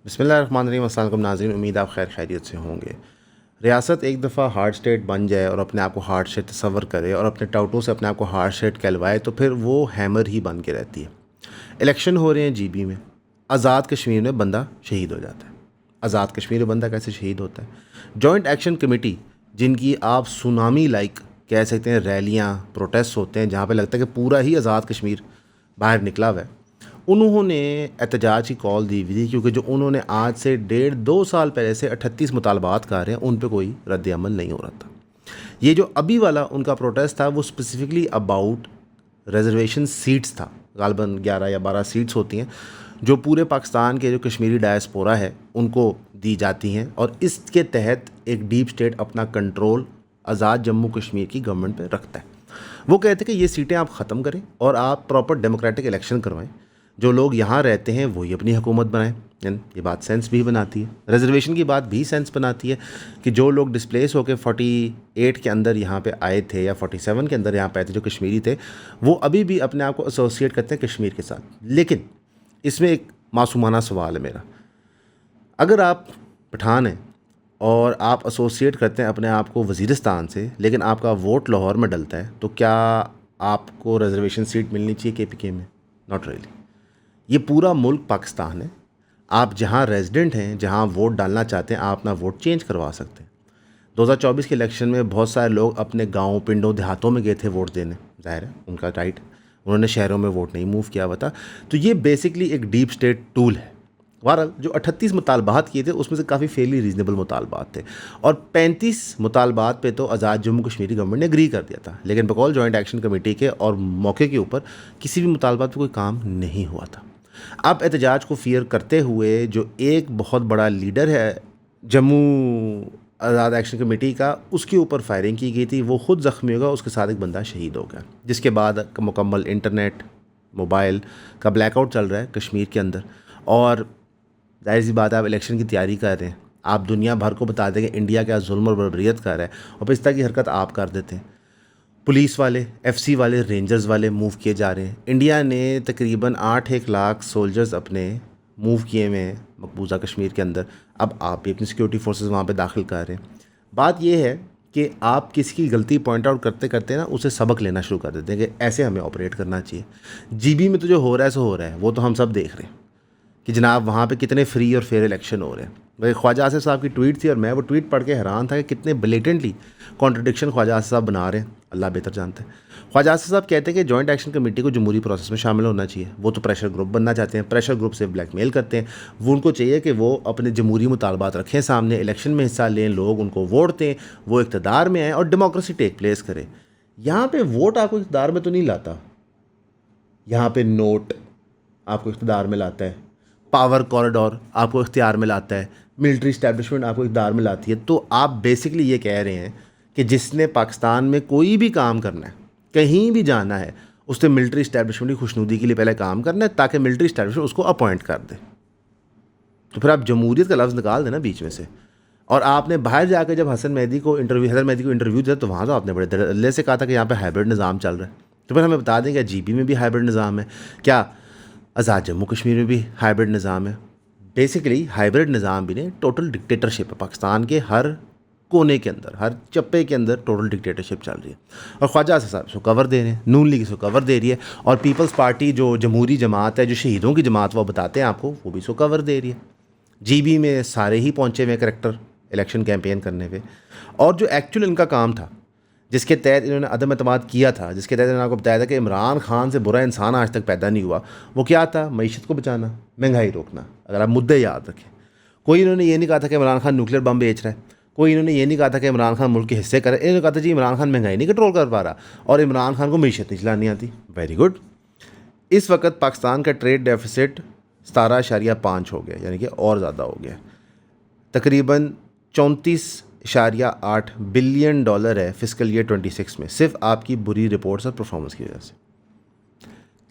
बिस्मिल्लाहिर्रहमानिर्रहीम। अस्सलाम वालेकुम नाज़रीन, उम्मीद आप खैर खैरियत से होंगे। रियासत एक दफ़ा हार्ड स्टेट बन जाए और अपने आप को हार्ड स्टेट तस्वर करे और अपने टाउटों से अपने आप को हार्ड स्टेट कहलवाए तो फिर वो हैमर ही बन के रहती है। इलेक्शन हो रहे हैं जीबी में, आज़ाद कश्मीर में बंदा शहीद हो जाता है। आज़ाद कश्मीर में बंदा कैसे शहीद होता है? जॉइंट एक्शन कमेटी, जिनकी आप सुनामी लाइक कह सकते हैं, रैलियाँ प्रोटेस्ट होते हैं जहाँ पे लगता है कि पूरा ही आज़ाद कश्मीर बाहर निकला हुआ है, उन्होंने एहतजाज की कॉल दी हुई थी क्योंकि जो उन्होंने आज से 1.5-2 साल पहले से 38 मुतालबात कर रहे हैं उन पे कोई रद्द अमल नहीं हो रहा था। ये जो अभी वाला उनका प्रोटेस्ट था वो स्पेसिफिकली अबाउट रिजर्वेशन सीट्स था। गालबन 11 या 12 सीट्स होती हैं जो पूरे पाकिस्तान के जो कश्मीरी डायस्पोरा है उनको दी जाती हैं और इसके तहत एक डीप स्टेट अपना कंट्रोल आज़ाद जम्मू कश्मीर की गवर्नमेंट पे रखता है। वो कहते हैं कि ये सीटें आप ख़त्म करें और आप प्रॉपर डेमोक्रेटिक इलेक्शन करवाएं, जो लोग यहाँ रहते हैं वही अपनी हुकूमत बनाएं। ये बात सेंस भी बनाती है, रिजर्वेशन की बात भी सेंस बनाती है कि जो लोग डिस्प्लेस होकर 48 के अंदर यहाँ पे आए थे या 47 के अंदर यहाँ पे आए थे जो कश्मीरी थे, वो अभी भी अपने आप को एसोसिएट करते हैं कश्मीर के साथ। लेकिन इसमें एक मासूमाना सवाल है मेरा, अगर आप पठान हैं और आप एसोसिएट करते हैं अपने आप को वज़ीरिस्तान से, लेकिन आपका वोट लाहौर में डलता है, तो क्या आपको रिजर्वेशन सीट मिलनी चाहिए KPK में? Not really. ये पूरा मुल्क पाकिस्तान है। आप जहाँ रेजिडेंट हैं, जहाँ वोट डालना चाहते हैं, आप अपना वोट चेंज करवा सकते हैं। 2024 के इलेक्शन में बहुत सारे लोग अपने गाँव, पिंडों, देहातों में गए थे वोट देने, जाहिर है उनका राइट, उन्होंने शहरों में वोट नहीं मूव किया हुआ था। तो ये बेसिकली एक डीप स्टेट टूल है। बहरहाल जो 38 मुतालबात किए थे उसमें से काफ़ी फेयरली रीजनेबल मुतालबात थे और 35 मुतालबात पे तो आज़ाद जम्मू कश्मीरी गवर्नमेंट ने एग्री कर दिया था, लेकिन बकौल जॉइंट एक्शन कमेटी के और मौके के ऊपर किसी भी मुतालबात पे कोई काम नहीं हुआ था। अब एहतजाज को फियर करते हुए जो एक बहुत बड़ा लीडर है जम्मू आज़ाद एक्शन कमेटी का, उसके ऊपर फायरिंग की गई थी। वो ख़ुद ज़ख्मी होगा, उसके साथ एक बंदा शहीद हो गया, जिसके बाद मुकम्मल इंटरनेट, मोबाइल का ब्लैकआउट चल रहा है कश्मीर के अंदर। और जाहिर सी बात है, आप इलेक्शन की तैयारी कर रहे हैं, आप दुनिया भर को बता दें कि इंडिया क्या जुल्म और बर्बरियत कर रहा है और फिर इस तरह की हरकत आप कर देते हैं। पुलिस वाले, FC वाले, रेंजर्स वाले मूव किए जा रहे हैं। इंडिया ने तकरीबन 8-1 लाख सोल्जर्स अपने मूव किए हुए हैं मकबूजा कश्मीर के अंदर। अब आप भी अपनी सिक्योरिटी फोर्सेस वहाँ पे दाखिल कर रहे हैं। बात यह है कि आप किसी की गलती पॉइंट आउट करते करते ना उसे सबक लेना शुरू कर देते हैं कि ऐसे हमें ऑपरेट करना चाहिए। GB में तो जो हो रहा है सो हो रहा है, वो तो हम सब देख रहे हैं कि जनाब वहाँ पे कितने फ्री और फेयर इलेक्शन हो रहे हैं। भाई ख्वाजा आसिफ साहब की ट्वीट थी और मैं वो ट्वीट पढ़ के हैरान था कि कितने ब्लेटेंटली कॉन्ट्रडिक्शन ख्वाजा आसिफ साहब बना रहे हैं, अल्लाह बेहतर जानता है। ख्वाजा आसिफ साहब कहते हैं कि जॉइंट एक्शन कमेटी को जमहूरी प्रोसेस में शामिल होना चाहिए। वो तो प्रेशर ग्रुप बनना चाहते हैं, प्रेशर ग्रुप से ब्लैकमेल करते हैं। वो उनको चाहिए कि वो अपने जमहूरी मुतालबात रखें सामने, इलेक्शन में हिस्सा लें, लोग उनको वोट दें, वो इक़्तिदार में आएँ और डेमोक्रेसी टेक प्लेस करे। यहाँ पर वोट आपको इक़्तिदार में तो नहीं लाता, यहाँ पर नोट आपको इक़्तिदार में लाता है, पावर कॉरिडोर आपको इख्तियार में लाता है, मिलिट्री इस्टेब्लिशमेंट आपको इख्तियार में लाती है। तो आप बेसिकली ये कह रहे हैं कि जिसने पाकिस्तान में कोई भी काम करना है, कहीं भी जाना है, उसने मिलिट्री इस्टेब्लिशमेंट की खुशनुदी के लिए पहले काम करना है ताकि मिलिट्री इस्टेब्लिशमेंट उसको अपॉइंट कर दे। तो फिर आप जमहूरियत का लफ्ज़ निकाल देना बीच में से। और आपने बाहर जाकर जब हैदर महदी को इंटरव्यू दिया तो वहाँ तो आपने बड़े दल्ले से कहा था कि यहाँ पर हाइब्रिड निज़ाम चल रहा है। तो फिर हमें बता दें क्या GB में भी हाइब्रिड निज़ाम है, क्या आज़ाद जम्मू कश्मीर में भी हाइब्रिड निज़ाम है? बेसिकली हाइब्रिड निज़ाम भी नहीं, टोटल डिक्टेटरशिप है। पाकिस्तान के हर कोने के अंदर, हर चप्पे के अंदर टोटल डिक्टेटरशिप चल रही है और ख्वाजा आसिफ साहब इसको कवर दे रहे हैं, नून लीग इसको कवर दे रही है और पीपल्स पार्टी जो जमहूरी जमात है, जो शहीदों की जमात वो बताते हैं आपको, वो भी इसको कवर दे रही है। GB में सारे ही पहुँचे हुए करेक्टर इलेक्शन कैंपेन करने पर, और जो एक्चुअल इनका काम था, जिसके तहत इन्होंने अदम एतमाद किया था, जिसके तहत इन्होंने आपको बताया था कि इमरान खान से बुरा इंसान आज तक पैदा नहीं हुआ, वो क्या था? मईशत को बचाना, महंगाई रोकना। अगर आप मुद्दे याद रखें, कोई इन्होंने ये नहीं कहा था कि इमरान खान न्यूक्लियर बम बेच रहा है, कोई इन्होंने ये नहीं कहा था कि इमरान खान मुल्क के हिस्से करे, इन्होंने कहा था जी इमरान खान महंगाई नहीं कंट्रोल कर पा रहा और इमरान खान को मईशत नहीं चलानी आती। Very good. इस वक्त पाकिस्तान का ट्रेड डेफिसिट 17.5 हो गया, यानी कि और ज़्यादा हो गया, तकरीबन 34.8 बिलियन डॉलर है फिस्कल ईयर 26 में, सिर्फ आपकी बुरी रिपोर्ट्स और परफॉर्मेंस की वजह से।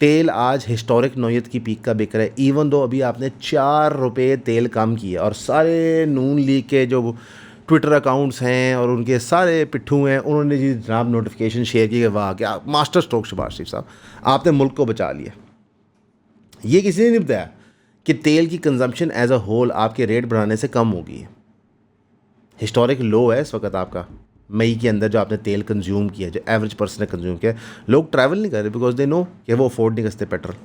तेल आज हिस्टोरिक नौयत की पीक का बिक रहा है, इवन दो अभी आपने 4 रुपये तेल कम किया और सारे नून लीग के जो ट्विटर अकाउंट्स हैं और उनके सारे पिट्ठू हैं, उन्होंने जी जनाब नोटिफिकेशन शेयर की कि वाह क्या मास्टर स्ट्रोक शहबाज शरीफ साहब, आपने मुल्क को बचा लिया। ये किसी ने नहीं बताया कि तेल की कंजम्पशन एज अ होल आपके रेट बढ़ाने से कम होगी। हिस्टोरिक लो है इस वक्त आपका, मई के अंदर जो आपने तेल कंज्यूम किया, जो एवरेज पर्सन ने कंज्यूम किया। लोग ट्रैवल नहीं कर रहे बिकॉज दे नो कि वो अफोर्ड नहीं कर सकते पेट्रोल।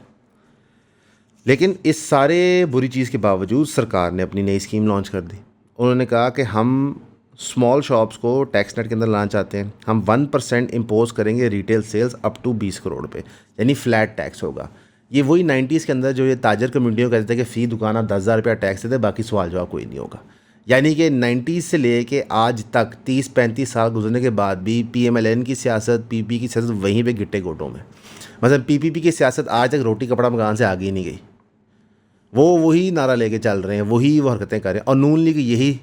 लेकिन इस सारे बुरी चीज़ के बावजूद सरकार ने अपनी नई स्कीम लॉन्च कर दी। उन्होंने कहा कि हम स्मॉल शॉप्स को टैक्स नेट के अंदर लाना चाहते हैं। हम 1% इम्पोज करेंगे retail sales up to 20 crore पे, यानी फ्लैट टैक्स होगा। ये वही 90s के अंदर जो ये ताजर कम्युनिटी को कहते थे कि फ़ी दुकान आप 10,000 रुपया टैक्स देते, बाकी सवाल जवाब कोई नहीं होगा। यानी कि 90s से ले के आज तक 30-35 साल गुजरने के बाद भी PMLN की सियासत, PP की सियासत वहीं पे गिट्टे गोटों में। मतलब PPP की सियासत आज तक रोटी कपड़ा मकान से आगे ही नहीं गई। वो वही नारा लेके चल रहे हैं, वही वो हरकतें कर रहे हैं। और नून लीग यही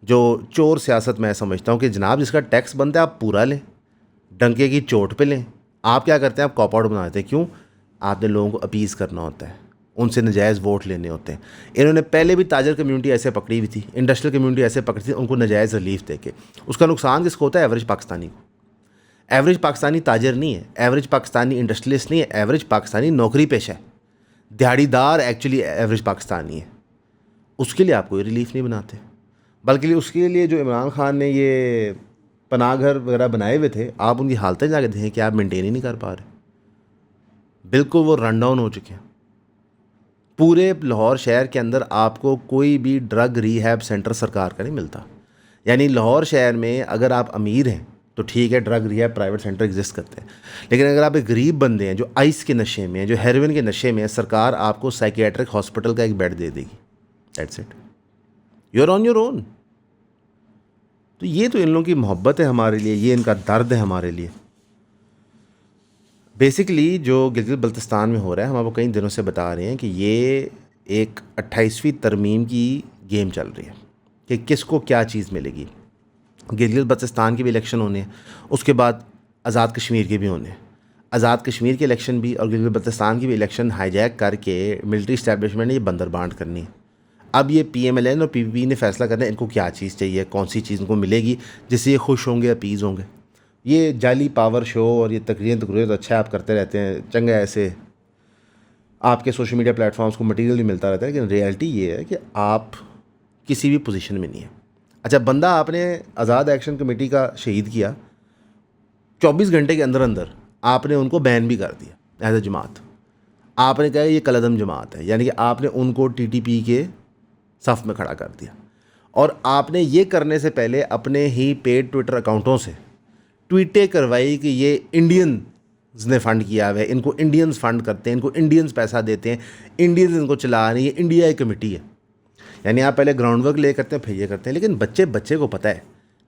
जो चोर सियासत मैं समझता हूँ कि जनाब जिसका टैक्स बनता है आप पूरा लें, डंके की चोट पे लें। आप क्या करते हैं, आप कॉप आउट बना देते हैं। क्यों? आपने लोगों को अपीज़ करना होता है, उनसे नजायज़ वोट लेने होते हैं। इन्होंने पहले भी ताजर कम्युनिटी ऐसे पकड़ी हुई थी, इंडस्ट्रियल कम्युनिटी ऐसे पकड़ी थी, उनको नजायज़ रिलीफ दे के। उसका नुकसान किसको होता है? एवरेज पाकिस्तानी को। एवरेज पाकिस्तानी ताजर नहीं है, एवरेज पाकिस्तानी इंडस्ट्रियलिस्ट नहीं है, एवरेज पाकिस्तानी नौकरी पेशा है, दिहाड़ीदार एक्चुअली एवरेज पाकिस्तानी है। उसके लिए आप कोई रिलीफ नहीं बनाते, बल्कि उसके लिए जो इमरान खान ने ये पनाह घर वगैरह बनाए हुए थे, आप उनकी हालतें जाके देखें कि आप मेंटेन ही नहीं कर पा रहे। बिल्कुल वो रन डाउन हो चुके हैं। पूरे लाहौर शहर के अंदर आपको कोई भी ड्रग रिहैब सेंटर सरकार का नहीं मिलता। यानी लाहौर शहर में अगर आप अमीर हैं तो ठीक है, drug rehab private centre exist करते हैं। लेकिन अगर आप एक गरीब बंदे हैं जो आइस के नशे में हैं, जो हेरोइन के नशे में है, सरकार आपको साइकियाट्रिक हॉस्पिटल का एक बेड दे देगी। That's it, you are on your own. तो ये तो इन लोगों की मोहब्बत है हमारे लिए, ये इनका दर्द है हमारे लिए। बेसिकली जो गिलगित बल्तिस्तान में हो रहा है, हम आपको कई दिनों से बता रहे हैं कि ये एक 28वीं तरमीम की गेम चल रही है कि किसको क्या चीज़ मिलेगी। गिलगित बल्तिस्तान के भी इलेक्शन होने हैं, उसके बाद आज़ाद कश्मीर के भी होने हैं। आज़ाद कश्मीर के इलेक्शन भी और गिलगित बल्तिस्तान की भी इलेक्शन हाईजैक करके मिलिट्री इस्टेब्लिशमेंट ने ये बंदरबांट करनी है। अब ये PMLN और PPP ने फैसला करना है इनको क्या चीज़ चाहिए, कौन सी चीज़ इनको मिलेगी जिससे ये खुश होंगे, अपीज़ होंगे। ये जाली पावर शो और ये तकरीरें तो अच्छा है, आप करते रहते हैं, चंगा ऐसे आपके सोशल मीडिया प्लेटफॉर्म्स को मटेरियल भी मिलता रहता है। लेकिन रियलिटी ये है कि आप किसी भी पोजीशन में नहीं है। अच्छा, बंदा आपने आज़ाद एक्शन कमेटी का शहीद किया, 24 घंटे के अंदर अंदर आपने उनको बैन भी कर दिया एज ए जमात। आपने कहा ये कलदम जमात है, यानी कि आपने उनको TTP के सफ़ में खड़ा कर दिया। और आपने ये करने से पहले अपने ही पेड ट्विटर अकाउंटों से ट्वीटें करवाई कि ये इंडियंस ने फ़ंड किया हुआ है, इनको इंडियंस फ़ंड करते हैं, इनको इंडियंस पैसा देते हैं, इंडियंस इनको चला रही है, इंडिया की कमेटी है। यानी आप पहले ग्राउंड वर्क ले करते हैं, फिर ये करते हैं। लेकिन बच्चे को पता है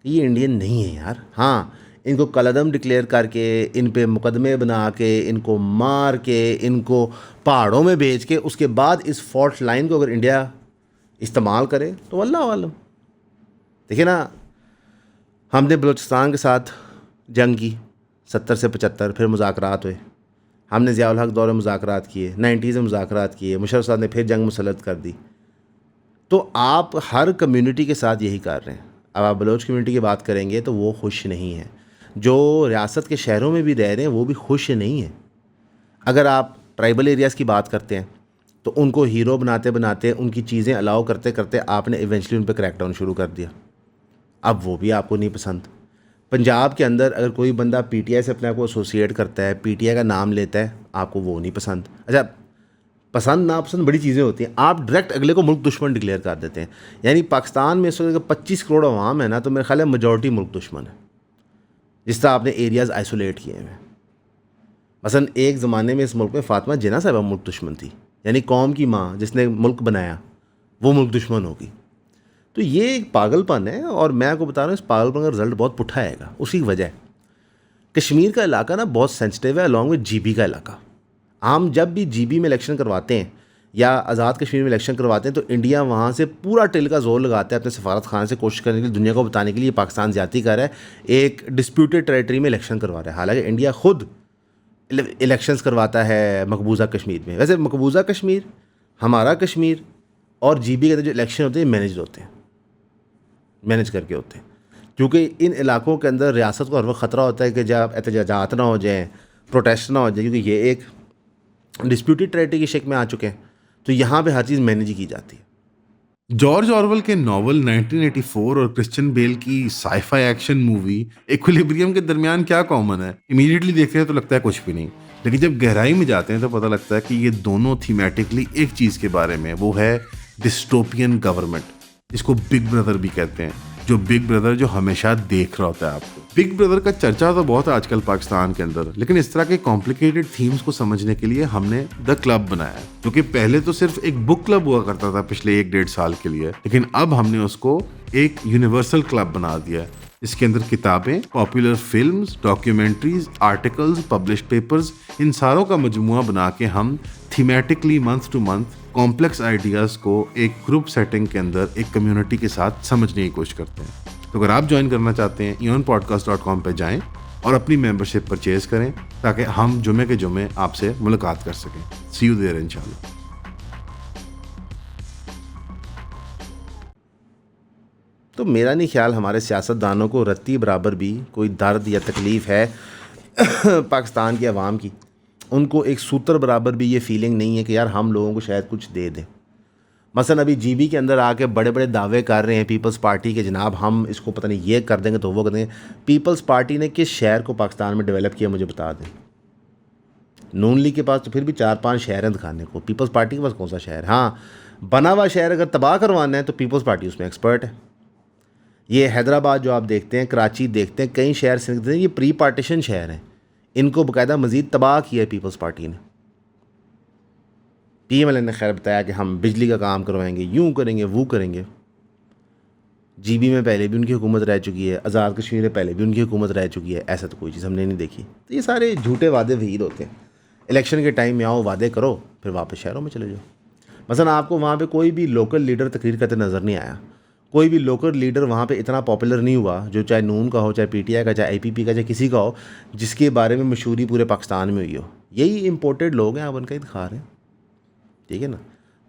कि ये इंडियन नहीं है यार। हाँ, इनको कलदम डिक्लेयर करके, इन पे मुकदमे बना के, इनको मार के, इनको पहाड़ों में भेज के, उसके बाद इस फॉल्ट लाइन को अगर इंडिया इस्तेमाल करे तो अल्लाह वालम। देखिए ना, हमने बलूचिस्तान के साथ जंग की 70 से 75, फिर मुज़ाकरात हुए। हमने ज़ियाउल हक़ दौरे मुज़ाकरात किए, 90s में मुज़ाकरात किए, मुशर्रफ साहब ने फिर जंग मुसल्लत कर दी। तो आप हर कम्युनिटी के साथ यही कर रहे हैं। अब आप बलोच कम्युनिटी की बात करेंगे तो वो खुश नहीं है, जो रियासत के शहरों में भी रह रहे हैं वो भी खुश नहीं है। अगर आप ट्राइबल एरियाज़ की बात करते हैं तो उनको हीरो बनाते बनाते, उनकी चीज़ें अलाउ करते करते आपने इवेंचुअली उन पर क्रैकडाउन शुरू कर दिया। अब वो भी आपको नहीं पसंद। पंजाब के अंदर अगर कोई बंदा PTI से अपने आप को एसोसिएट करता है, PTI का नाम लेता है, आपको वो नहीं पसंद। अच्छा, पसंद नापसंद बड़ी चीज़ें होती हैं, आप डायरेक्ट अगले को मुल्क दुश्मन डिक्लेयर कर देते हैं। यानी पाकिस्तान में इस वक्त 25 करोड़ अवाम है ना, तो मेरे ख्याल है मेजॉरिटी मुल्क दुश्मन है, जिस तरह आपने एरियाज़ आइसोलेट किए हैं। मसलन एक ज़माने में इस मुल्क में फातिमा जिन्ना साहिबा मुल्क दुश्मन थी, यानी कौम की माँ जिसने मुल्क बनाया वो मुल्क दुश्मन होगी। तो ये एक पागलपन है, और मैं आपको बता रहा हूँ इस पागलपन का रिजल्ट बहुत पुट्ठा आएगा। उसकी वजह है कश्मीर का इलाका ना बहुत सेंसिटिव है, अलॉन्ग विद GB का इलाका। हम जब भी GB में इलेक्शन करवाते हैं या आज़ाद कश्मीर में इलेक्शन करवाते हैं तो इंडिया वहाँ से पूरा टिल का जोर लगाता है अपने सफारत खाने से, कोशिश करने के लिए, दुनिया को बताने के लिए पाकिस्तान ज़्यादती कर रहा है, एक डिस्प्यूटेड टेरेटरी में इलेक्शन करवा रहा है। हालांकि इंडिया खुद इलेक्शंस करवाता है मकबूजा कश्मीर में। वैसे मकबूजा कश्मीर, हमारा कश्मीर और GB के अंदर जो इलेक्शन होते हैं मैनेज होते हैं, मैनेज करके होते हैं, क्योंकि इन इलाकों के अंदर रियासत को हर वक्त ख़तरा होता है कि जब एहतजाजात ना हो जाएँ, प्रोटेस्ट ना हो जाए, क्योंकि ये एक डिस्प्यूटेड टेरेटरी की शक्ल में आ चुके हैं। तो यहाँ पे हर चीज़ मैनेज ही की जाती है। जॉर्ज ऑरवेल के नॉवल 1984 और क्रिश्चियन बेल की साईफाई एक्शन मूवी इक्विलिब्रियम के दरमियान क्या कॉमन है? इमीडिएटली देखते हैं तो लगता है कुछ भी नहीं, लेकिन जब गहराई में जाते हैं तो पता लगता है कि ये दोनों थीमेटिकली एक चीज के बारे में, वो है डिस्टोपियन गवर्नमेंट, जिसको बिग ब्रदर भी कहते हैं। जो बिग ब्रदर जो हमेशा देख रहा होता है आपको। बिग ब्रदर का चर्चा तो बहुत है आजकल पाकिस्तान के अंदर, लेकिन इस तरह के कॉम्प्लिकेटेड थीम्स को समझने के लिए हमने द क्लब बनाया है, जो कि पहले तो सिर्फ एक बुक क्लब हुआ करता था पिछले 1-1.5 साल के लिए, लेकिन अब हमने उसको एक यूनिवर्सल क्लब बना दिया है, इसके अंदर किताबें, popular films, documentaries, articles, published papers, इन सारों का मजमुआ बना के हम thematically month to month complex ideas को एक ग्रुप सेटिंग के अंदर एक कम्युनिटी के साथ समझने की कोशिश करते हैं। तो अगर आप ज्वाइन करना चाहते हैं eonpodcast.com पे जाएं और अपनी मेंबरशिप परचेज करें, ताकि हम जुमे के जुमे आपसे मुलाकात कर सकें। सी यू देयर इंशाल्लाह। तो मेरा नहीं ख्याल हमारे सियासतदानों को रत्ती बराबर भी कोई दर्द या तकलीफ़ है पाकिस्तान की आवाम की। उनको एक सूत्र बराबर भी ये फीलिंग नहीं है कि यार हम लोगों को शायद कुछ दे दें। मसलन अभी जीबी के अंदर आके बड़े बड़े दावे कर रहे हैं पीपल्स पार्टी के, जनाब हम इसको पता नहीं ये कर देंगे तो वो कर देंगे। पीपल्स पार्टी ने किस शहर को पाकिस्तान में डेवलप किया मुझे बता दें। नून लीग के पास तो फिर भी 4-5 शहर हैं दिखाने को, पीपल्स पार्टी के पास कौन सा शहर? हाँ, बना हुआ शहर अगर तबाह करवाना है तो पीपल्स पार्टी उसमें एक्सपर्ट है। ये हैदराबाद जो आप देखते हैं, कराची देखते हैं, कई शहर से देखते हैं, ये प्री पार्टीशन शहर हैं, इनको बाकायदा मज़ीद तबाह किया है पीपल्स पार्टी ने। पीएमएल ने खैर बताया कि हम बिजली का काम करवाएंगे, यूँ करेंगे वो करेंगे। जीबी में पहले भी उनकी हुकूमत रह चुकी है, आज़ाद कश्मीर में पहले भी उनकी हुकूमत रह चुकी है, ऐसा तो कोई चीज़ हमने नहीं देखी। तो ये सारे झूठे वादे वहीद होते हैं। इलेक्शन के टाइम में आओ, वादे करो, फिर वापस शहरों में चले जाओ। मसलन आपको वहाँ पे कोई भी लोकल लीडर तकरीर करते नज़र नहीं आया। कोई भी लोकल लीडर वहाँ पे इतना पॉपुलर नहीं हुआ, जो चाहे नून का हो, चाहे पीटीआई का, चाहे आईपीपी का, चाहे किसी का हो, जिसके बारे में मशहूरी पूरे पाकिस्तान में हुई हो। यही इम्पोर्टेड लोग हैं, आप उनका ही दिखा रहे हैं, ठीक है ना।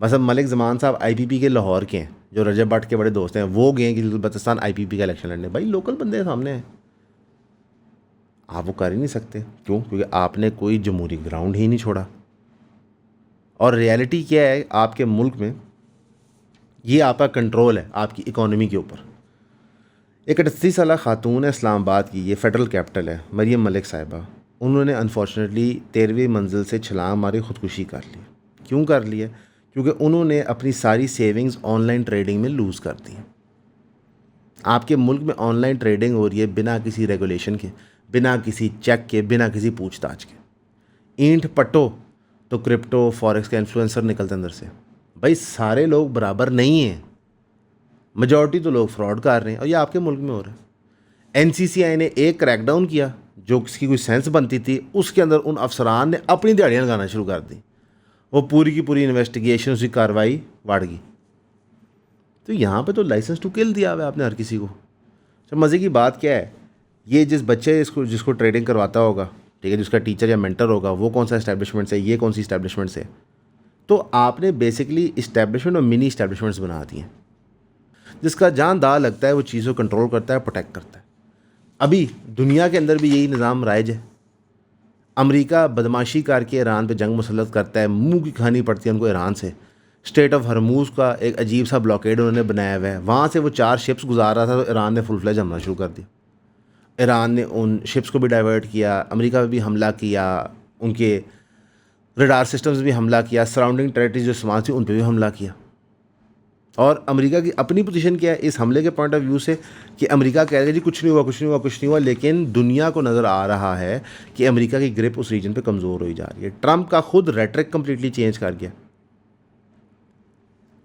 मसलन मलिक ज़मान साहब आईपीपी के लाहौर के हैं, जो रजब भट्ट के बड़े दोस्त हैं, वो गए कि बल्तिस्तान आईपीपी का इलेक्शन लड़ने। भाई लोकल बंदे सामने हैं, आप वो कर ही नहीं सकते। क्यों? क्योंकि आपने कोई जमहूरी ग्राउंड ही नहीं छोड़ा। और रियलिटी क्या है आपके मुल्क में, ये आपका कंट्रोल है आपकी इकॉनमी के ऊपर। एक 38 साल खातून है इस्लामाबाद की, ये फेडरल कैपिटल है, मरियम मलिक साहिबा। उन्होंने अनफॉर्चुनेटली 13वीं मंजिल से छलांग मारी, ख़ुदकुशी कर ली। क्यों कर ली है? क्योंकि उन्होंने अपनी सारी सेविंग्स ऑनलाइन ट्रेडिंग में लूज़ कर दी। आपके मुल्क में ऑनलाइन ट्रेडिंग हो रही है बिना किसी रेगुलेशन के, बिना किसी चेक के, बिना किसी पूछताछ के। ईंट पट्टो तो क्रिप्टो फॉरेक्स के इन्फ्लुएंसर निकलते अंदर से। भाई सारे लोग बराबर नहीं हैं, मेजॉरिटी तो लोग फ्रॉड कर रहे हैं, और ये आपके मुल्क में हो रहा है। एनसीसीआई ने एक क्रैकडाउन किया जो किसी कोई सेंस बनती थी, उसके अंदर उन अफसरान ने अपनी दिहाड़ियाँ लगाना शुरू कर दी। वो पूरी की पूरी इन्वेस्टिगेशन, उसकी कार्रवाई बढ़ गई। तो यहाँ पे तो लाइसेंस टू किल दिया हुआ है आपने हर किसी को। तो मज़े की बात क्या है, ये जिस बच्चे जिसको ट्रेडिंग करवाता होगा, ठीक है, जिसका टीचर या मेंटर होगा, वो कौन सा इस्टेब्लिशमेंट से, ये कौन सी इस्टेब्लिशमेंट से, तो आपने बेसिकली इस्टेब्लिशमेंट और मिनी इस्टेब्लिशमेंट्स बना दिए। जिसका जान दाव लगता है वो चीज़ों को कंट्रोल करता है, प्रोटेक्ट करता है। अभी दुनिया के अंदर भी यही निज़ाम राइज है। अमेरिका बदमाशी करके ईरान पे जंग मुसल्लत करता है, मुंह की खानी पड़ती है उनको ईरान से। स्टेट ऑफ हरमूज़ का एक अजीब सा ब्लॉकेड उन्होंने बनाया हुआ है, वहाँ से वो 4 शिप्स गुजार रहा था, तो ईरान ने फुल फ्लेज हमला शुरू कर दिया। ईरान ने उन शिप्स को भी डाइवर्ट किया, अमेरिका पे भी हमला किया, उनके रडार सिस्टम्स भी हमला किया, सराउंडिंग टेरिटरीज जो समाज थी उन पर भी हमला किया। और अमेरिका की अपनी पोजीशन क्या है इस हमले के पॉइंट ऑफ व्यू से, कि अमेरिका कह रहा है जी कुछ नहीं हुआ, कुछ नहीं हुआ, कुछ नहीं हुआ, लेकिन दुनिया को नज़र आ रहा है कि अमेरिका की ग्रिप उस रीजन पे कमज़ोर होई जा रही है। ट्रंप का खुद रेटरिक कम्प्लीटली चेंज कर गया।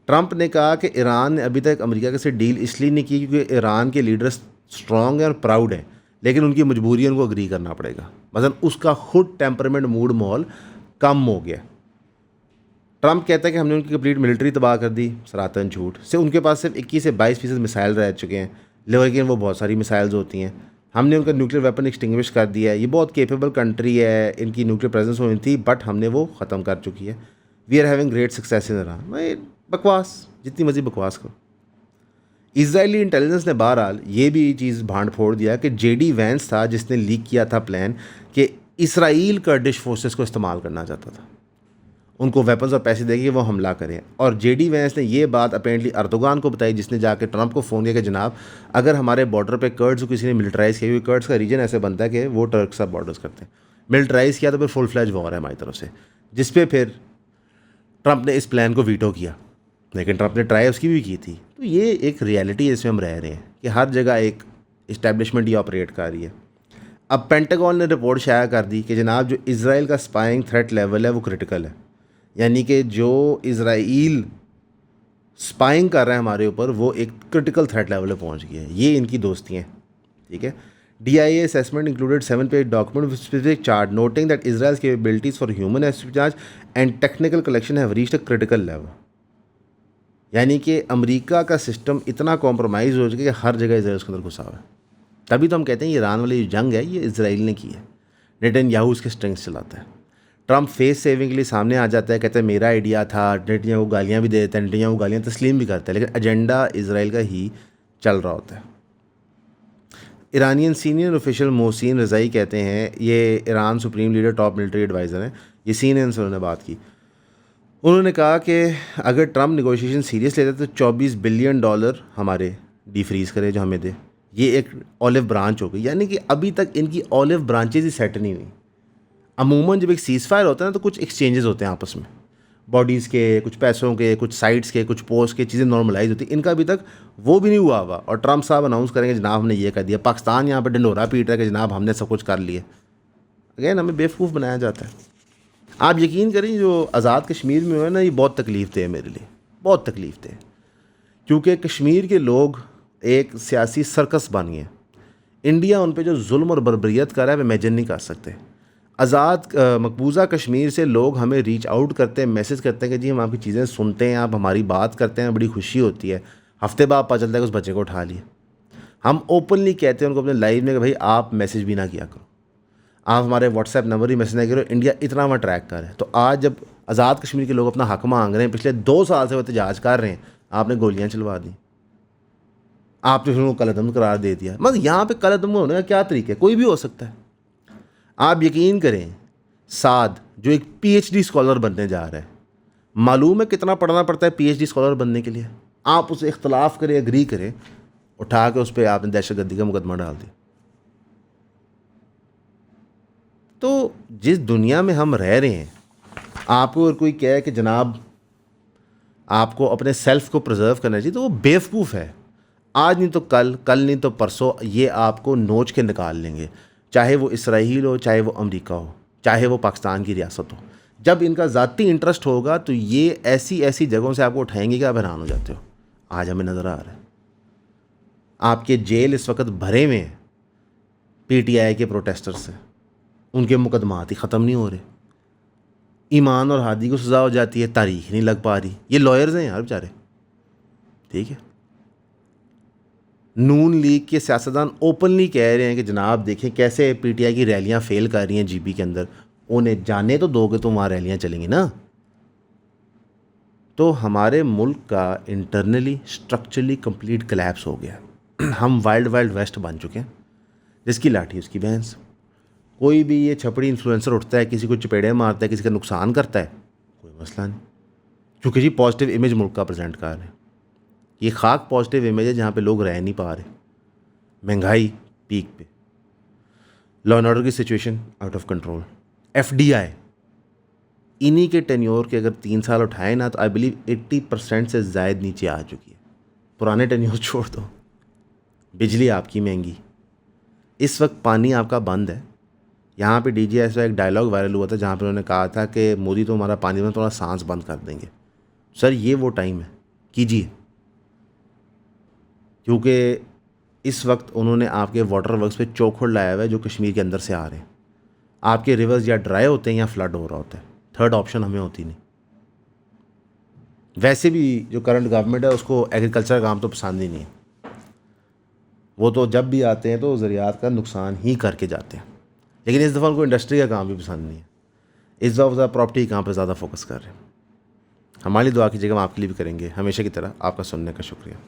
ट्रंप ने कहा कि ईरान ने अभी तक अमेरिका के साथ डील इसलिए नहीं की क्योंकि ईरान के लीडर स्ट्रॉन्ग हैं और प्राउड हैं, लेकिन उनकी मजबूरी है, उनको अग्री करना पड़ेगा। मतलब उसका खुद टेम्परामेंट, मूड, माहौल कम हो गया। ट्रंप कहता है कि हमने उनकी कंप्लीट मिलिट्री तबाह कर दी, सरातन झूठ से। उनके पास सिर्फ 21 से 22% मिसाइल रह चुके हैं, लेकिन वो बहुत सारी मिसाइल्स होती हैं। हमने उनका न्यूक्लियर वेपन एक्सटिंग्विश कर दिया है, ये बहुत केपेबल कंट्री है, इनकी न्यूक्लियर प्रेजेंस होनी थी, बट हमने वो ख़त्म कर चुकी है। We are having great success in Iran. भाई बकवास, जितनी मर्जी बकवास करो। इजरायली इंटेलिजेंस ने बहरहाल ये भी चीज़ भांड फोड़ दिया कि जेडी वैंस था जिसने लीक किया था प्लान कि इसराइल कर्डिश फोर्सेस को इस्तेमाल करना चाहता था, उनको वेपन्स और पैसे देके वो हमला करें। और जेडी वैंस ने ये बात अपेरेंटली अर्दोगान को बताई, जिसने जाके ट्रंप को फ़ोन किया कि जनाब अगर हमारे बॉर्डर पे कर्ड्स को किसी ने मिलिटराइज़ किया, क्योंकि कर्ड्स का रीजन ऐसे बनता है कि वो टर्क साथ बॉर्डर्स करते हैं, मिलिटराइज़ किया तो फिर फुल फ्लैज वॉर है हमारी तरफ से, जिस पे फिर ट्रंप ने इस प्लान को वीटो किया। लेकिन ट्रंप ने ट्राई उसकी भी की थी। तो ये एक रियलिटी है जिसमें हम रह रहे हैं कि हर जगह एक इस्टेब्लिशमेंट ही ऑपरेट कर रही है। अब पेंटागन ने रिपोर्ट शाया कर दी कि जनाब जो इसराइल का स्पाइंग थ्रेट लेवल है वो क्रिटिकल है, यानी कि जो इसराइल स्पाइंग कर रहा है हमारे ऊपर वो एक क्रिटिकल थ्रेट लेवल पे पहुंच गया है। ये इनकी दोस्ती हैं, ठीक है। DIA assessment included 7-page document with specific chart noting that Israel's capabilities for human espionage and technical collection have reached a critical level। यानी कि अमेरिका का सिस्टम इतना कॉम्प्रोमाइज़ हो चुका है कि हर जगह इसराइल उसके अंदर घुसा हुआ है। तभी तो हम कहते हैं ये ईरान वाली जो जंग है ये इसराइल ने की है। नेतन्याहू उसके स्ट्रिंग्स चलाता है। ट्रंप फेस सेविंग के लिए सामने आ जाता है, कहता है मेरा आइडिया था। नेतन्याहू गालियाँ भी दे देता है, नेतन्याहू गालियाँ तस्लीम भी करता है, लेकिन एजेंडा इसराइल का ही चल रहा होता है। Iranian senior official Mohsen Rezaei कहते हैं, ये Iran supreme leader top military advisor हैं, ये CNN से उन्होंने बात की। उन्होंने कहा कि अगर ट्रंप नेगोशिएशन सीरियस लेता है तो $24 बिलियन हमारे डीफ्रीज़ करे जो हमें दे। ये एक ऑलिव ब्रांच हो गई, यानी कि अभी तक इनकी ऑलिव ब्रांचेज ही सेट नहीं हुई। अमूमन जब एक सीज़ फायर होता है ना तो कुछ एक्सचेंजेस होते हैं आपस में, बॉडीज़ के, कुछ पैसों के, कुछ साइट्स के, कुछ पोस्ट के, चीज़ें नॉर्मलाइज होती। इनका अभी तक वो भी नहीं हुआ हुआ। और ट्रंप साहब अनाउंस करेंगे जनाब हमने ये कर दिया। पाकिस्तान यहाँ पर ढिंढोरा पीट रहा है कि जनाब हमने सब कुछ कर लिया। अगेन हमें बेवकूफ़ बनाया जाता है। आप यकीन करें जो आज़ाद कश्मीर में हुआ ना, ये बहुत तकलीफ थे मेरे लिए, बहुत तकलीफ थे, क्योंकि कश्मीर के लोग एक सियासी सर्कस बन गए। इंडिया उन पे जो जुल्म और बर्बरियत कर रहा है वे इमेजिन नहीं कर सकते। आज़ाद मकबूजा कश्मीर से लोग हमें रीच आउट करते हैं, मैसेज करते हैं कि जी हम आपकी चीज़ें सुनते हैं, आप हमारी बात करते हैं, बड़ी खुशी होती है। हफ्ते बाद पता चलता है कि उस बच्चे को उठा लिया। हम ओपनली कहते हैं उनको अपने लाइव में कि भाई आप मैसेज भी ना किया करो, आप हमारे व्हाट्सएप नंबर ही मैसेज नहीं करो, इंडिया इतना वहाँ ट्रैक कर है। तो आज जब आज़ाद कश्मीर के लोग अपना हक मांग रहे हैं, पिछले 2 साल से वो एहतजाज कर रहे हैं, आपने गोलियाँ चलवा दी, आपने फिर उनको कलअदम करार दे दिया। मतलब यहाँ पे कलअदम होने का क्या तरीका है? कोई भी हो सकता है। आप यकीन करें, साद जो एक PhD स्कॉलर बनने जा रहा है, मालूम है कितना पढ़ना पड़ता है PhD स्कॉलर बनने के लिए? आप उसे इख्तलाफ करें, एग्री करें, उठा के उस पर आपने दहशतगर्दी का मुकदमा डाल दिया। तो जिस दुनिया में हम रह रहे हैं, आपको अगर कोई कहे कि जनाब आपको अपने सेल्फ को प्रिजर्व करना चाहिए, तो वो बेवकूफ़ है। आज नहीं तो कल, कल नहीं तो परसों ये आपको नोच के निकाल लेंगे, चाहे वो इसराइल हो, चाहे वो अमेरिका हो, चाहे वो पाकिस्तान की रियासत हो। जब इनका ज़ाती इंटरेस्ट होगा तो ये ऐसी ऐसी जगहों से आपको उठाएंगे कि आप हैरान हो जाते हो। आज हमें नज़र आ रहा है, आपके जेल इस वक्त भरे हुए हैं PTI के प्रोटेस्टर्स से, उनके मुकदमात ही ख़त्म नहीं हो रहे। ईमान और हादी को सज़ा हो जाती है, तारीख नहीं लग पा रही। ये लॉयर्स हैं यार बेचारे, ठीक है। नून लीग के सियासतदान ओपनली कह रहे हैं कि जनाब देखें कैसे PTI की रैलियां फेल कर रही हैं GB के अंदर, उन्हें जाने तो दोगे तो वहाँ रैलियां चलेंगी ना। तो हमारे मुल्क का इंटरनली स्ट्रक्चरली कंप्लीट कलैप्स हो गया। हम वाइल्ड वाइल्ड वेस्ट बन चुके हैं, जिसकी लाठी उसकी भैंस। कोई भी ये छपड़ी इन्फ्लुएंसर उठता है, किसी को चपेड़े मारता है, किसी का नुकसान करता है, कोई मसला नहीं, क्योंकि जी पॉजिटिव इमेज मुल्क का प्रेजेंट कर रहे हैं। ये खाक पॉजिटिव इमेज है जहाँ पे लोग रह नहीं पा रहे, महंगाई पीक पे, लॉ एंड ऑर्डर की situation out of control, FDI इन्हीं के टेन्योर के अगर 3 साल उठाए ना तो आई बिलीव 80% से ज़ायद नीचे आ चुकी है। पुराने टेन्योर छोड़ दो, बिजली आपकी महंगी, इस वक्त पानी आपका बंद है। यहाँ पे DGS का एक डायलॉग वायरल हुआ था जहाँ पे उन्होंने कहा था कि मोदी तो हमारा पानी में थोड़ा सांस बंद कर देंगे। सर ये वो टाइम है, कीजिए, क्योंकि इस वक्त उन्होंने आपके वाटर वर्क्स पे चौखड़ लाया हुआ है जो कश्मीर के अंदर से आ रहे हैं। आपके रिवर्स या ड्राई होते हैं या फ्लड हो रहा होता है, थर्ड ऑप्शन हमें होती नहीं। वैसे भी जो करंट गवर्नमेंट है उसको एग्रीकल्चर काम तो पसंद ही नहीं है, वो तो जब भी आते हैं तो ज़रियात का नुकसान ही करके जाते हैं। लेकिन इस दफ़ा उनको इंडस्ट्री का काम भी पसंद नहीं है, इस दफ़ा प्रॉपर्टी के काम पर ज़्यादा फोकस कर रहे हैं। हमारी दुआ कीजिएगा, हम आपके लिए भी करेंगे। हमेशा की तरह आपका सुनने का शुक्रिया।